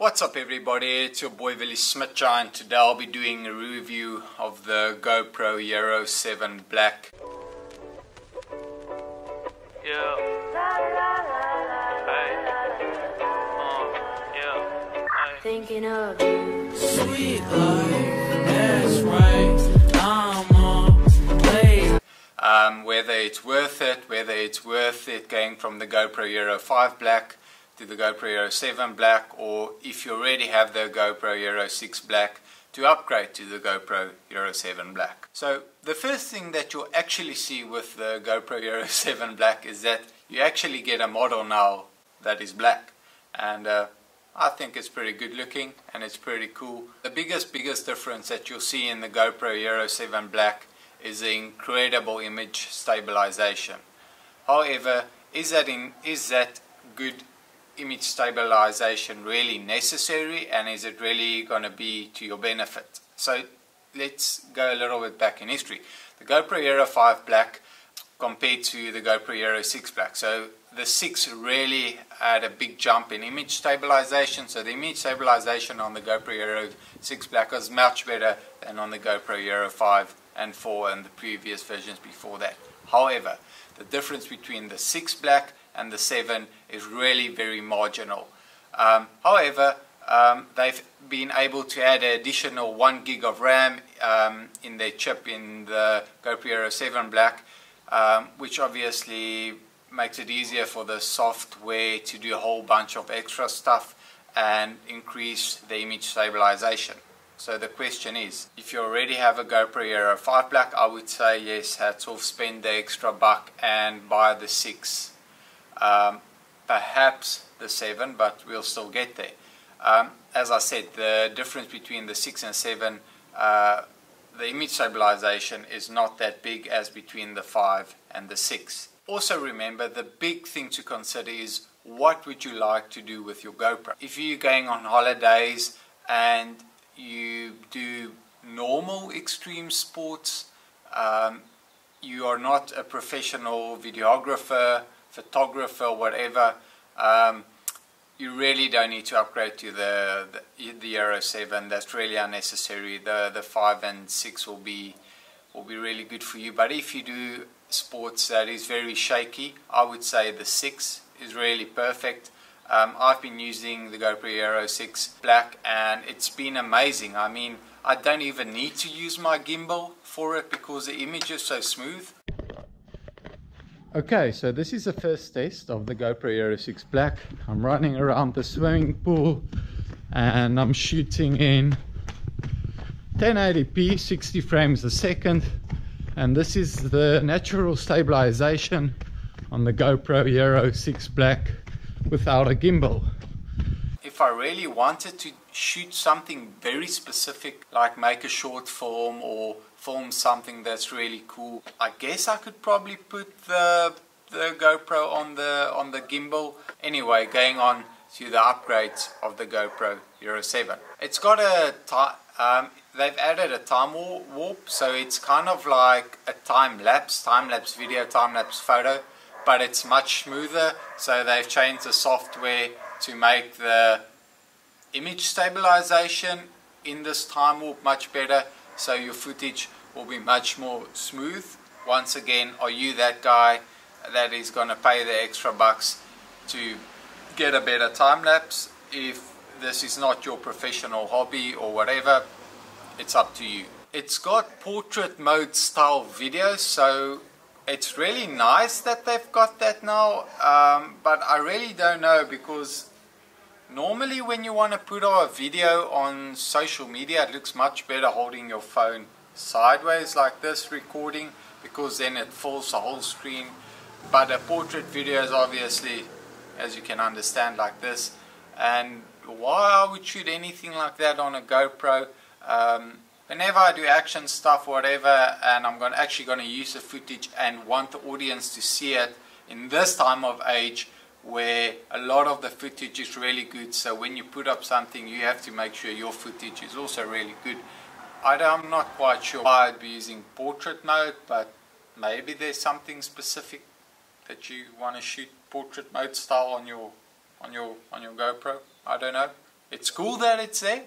What's up everybody, it's your boy Willie Smit, and today I'll be doing a review of the GoPro Hero 7 Black. Yeah. Thinking of you. Sweet life, that's right. I'm on play. Whether it's worth it going from the GoPro Hero 5 Black to the GoPro Hero 7 Black, or if you already have the GoPro Hero 6 Black, to upgrade to the GoPro Hero 7 Black. So the first thing that you'll actually see with the GoPro Hero 7 Black is that you actually get a model now that is black, and I think it's pretty good looking and it's pretty cool. The biggest difference that you'll see in the GoPro Hero 7 Black is the incredible image stabilization. However, is that good image stabilization really necessary, and is it really going to be to your benefit? So let's go a little bit back in history. The GoPro Hero 5 Black compared to the GoPro Hero 6 Black. So the 6 really had a big jump in image stabilization. So the image stabilization on the GoPro Hero 6 Black was much better than on the GoPro Hero 5 and 4 and the previous versions before that. However, the difference between the 6 Black and the 7 is really very marginal. However, they've been able to add an additional 1 gig of RAM in their chip in the GoPro Hero 7 Black, which obviously makes it easier for the software to do a whole bunch of extra stuff and increase the image stabilization. So the question is, if you already have a GoPro Hero 5 Black, I would say yes, hats off, spend the extra buck and buy the 6. Perhaps the 7, but we'll still get there. As I said, the difference between the 6 and 7, the image stabilization is not that big as between the 5 and the 6. Also remember, the big thing to consider is, what would you like to do with your GoPro? If you're going on holidays and you do normal extreme sports, you are not a professional videographer, photographer, whatever, you really don't need to upgrade to the Hero 7. That's really unnecessary. The 5 and 6 will be really good for you. But if you do sports that is very shaky, I would say the 6 is really perfect. I've been using the GoPro Hero 6 Black and it's been amazing. I mean, I don't even need to use my gimbal for it because the image is so smooth. Okay, so this is the first test of the GoPro Hero 6 Black. I'm running around the swimming pool and I'm shooting in 1080p, 60 frames a second, and this is the natural stabilization on the GoPro Hero 6 Black without a gimbal. If I really wanted to shoot something very specific, like make a short film or film something that's really cool, I guess I could probably put the GoPro on the gimbal. Anyway, going on to the upgrades of the GoPro Hero 7. It's got a they've added a time warp, so it's kind of like a time-lapse video, time-lapse photo, but it's much smoother. So they've changed the software to make the image stabilization in this time warp much better, so your footage will be much more smooth. Once again, are you that guy that is going to pay the extra bucks to get a better time-lapse? If this is not your professional hobby or whatever, it's up to you. It's got portrait mode style video, so it's really nice that they've got that now, but I really don't know, because normally when you want to put a video on social media, it looks much better holding your phone sideways like this, recording, because then it fills the whole screen. But a portrait video is obviously, as you can understand, like this. And why I would shoot anything like that on a GoPro, whenever I do action stuff, whatever, and I'm actually going to use the footage and want the audience to see it in this time of age where a lot of the footage is really good, so when you put up something you have to make sure your footage is also really good. I'm not quite sure why I'd be using portrait mode, but maybe there's something specific that you want to shoot portrait mode style on your GoPro. I don't know. It's cool that it's there,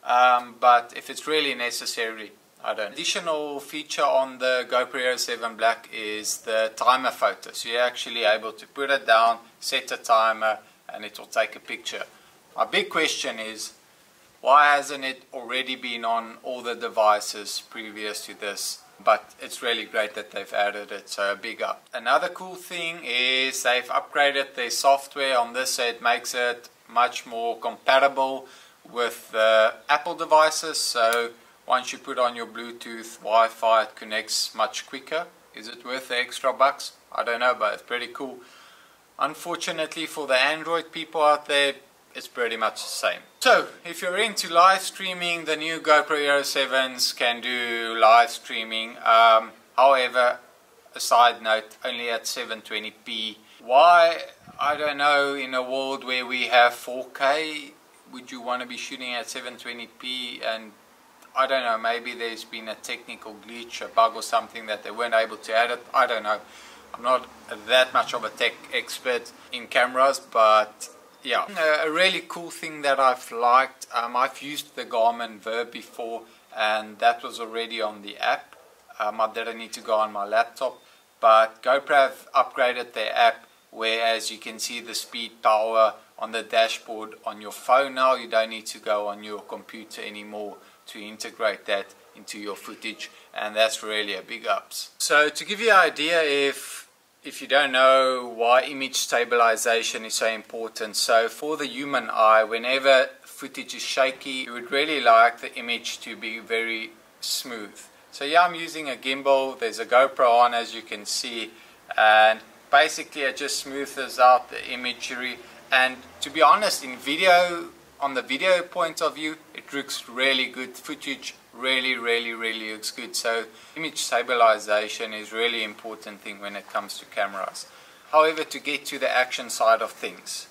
but if it's really necessary, I don't. Additional feature on the GoPro Hero 7 Black is the timer photo. So you're actually able to put it down, set a timer, and it will take a picture. My big question is, why hasn't it already been on all the devices previous to this? But it's really great that they've added it, so big up. Another cool thing is they've upgraded their software on this, so it makes it much more compatible with the Apple devices. So once you put on your Bluetooth, Wi-Fi, it connects much quicker. Is it worth the extra bucks? I don't know, but it's pretty cool. Unfortunately for the Android people out there, it's pretty much the same. So, if you're into live streaming, the new GoPro Hero 7s can do live streaming. However, a side note, only at 720p. Why? I don't know, in a world where we have 4K, would you want to be shooting at 720p? And I don't know, maybe there's been a technical glitch, a bug or something that they weren't able to add it. I don't know. I'm not that much of a tech expert in cameras, but yeah. A really cool thing that I've liked, I've used the Garmin Verb before, and that was already on the app. I didn't need to go on my laptop, but GoPro have upgraded their app, whereas you can see the speed, power on the dashboard on your phone now. You don't need to go on your computer anymore to integrate that into your footage, and that's really a big ups. So to give you an idea, if you don't know why image stabilization is so important, so for the human eye, whenever footage is shaky, you would really like the image to be very smooth. So yeah, I'm using a gimbal, there's a GoPro on, as you can see, and basically it just smooths out the imagery. And to be honest, in video, on the video point of view, it looks really good. Footage really looks good. So image stabilization is really important thing when it comes to cameras. However, to get to the action side of things,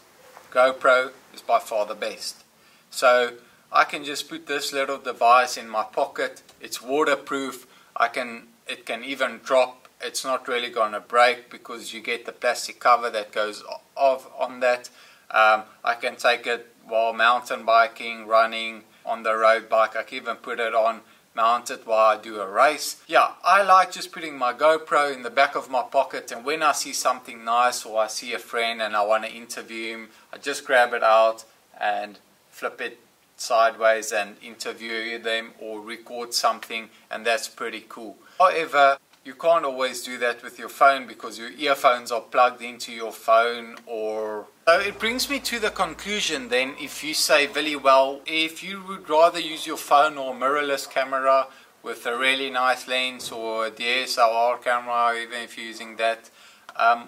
GoPro is by far the best. So I can just put this little device in my pocket. It's waterproof. It can even drop. It's not really going to break because you get the plastic cover that goes off on that. I can take it while mountain biking, running, on the road bike. I can even put it on, mount it while I do a race. Yeah, I like just putting my GoPro in the back of my pocket, and when I see something nice or I see a friend and I want to interview him, I just grab it out and flip it sideways and interview them or record something, and that's pretty cool. However, you can't always do that with your phone because your earphones are plugged into your phone. So it brings me to the conclusion then, if you say, Willie, well, if you would rather use your phone or mirrorless camera with a really nice lens or a DSLR camera, even if you're using that,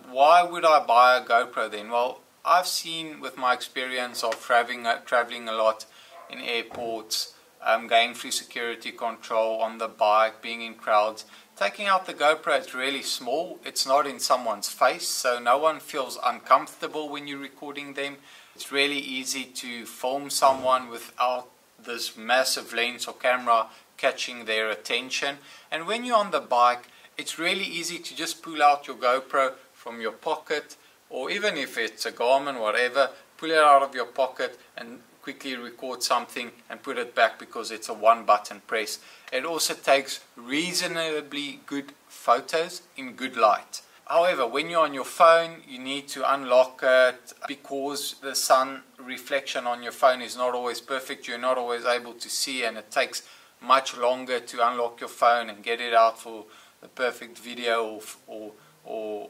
why would I buy a GoPro then? Well, I've seen with my experience of traveling a lot in airports, going through security control on the bike, being in crowds, taking out the GoPro, it's really small. It's not in someone's face, so no one feels uncomfortable when you're recording them. It's really easy to film someone without this massive lens or camera catching their attention. And when you're on the bike, it's really easy to just pull out your GoPro from your pocket, or even if it's a Garmin, whatever, pull it out of your pocket and quickly record something and put it back because it's a one button press. It also takes reasonably good photos in good light. However, when you're on your phone, you need to unlock it because the sun reflection on your phone is not always perfect. You're not always able to see, and it takes much longer to unlock your phone and get it out for the perfect video or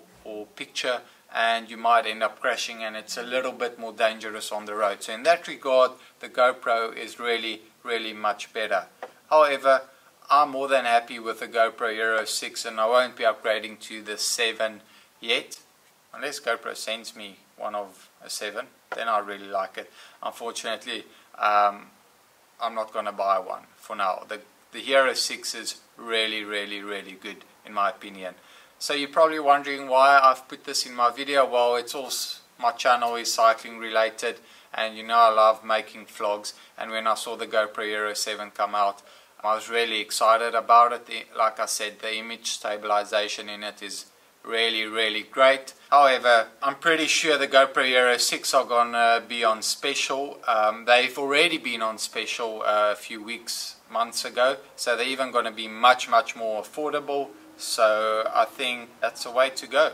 picture, and you might end up crashing, and it's a little bit more dangerous on the road. So in that regard, the GoPro is really much better. However, I'm more than happy with the GoPro Hero 6, and I won't be upgrading to the 7 yet, unless GoPro sends me one of a 7, then I really like it. Unfortunately, I'm not going to buy one for now. The Hero 6 is really good in my opinion. So you're probably wondering why I've put this in my video. Well, it's all, my channel is cycling related, and you know I love making vlogs, and when I saw the GoPro Hero 7 come out, I was really excited about it. Like I said, the image stabilization in it is really great. However, I'm pretty sure the GoPro Hero 6 are gonna be on special. They've already been on special a few months ago, so they're even gonna be much more affordable. So I think that's the way to go.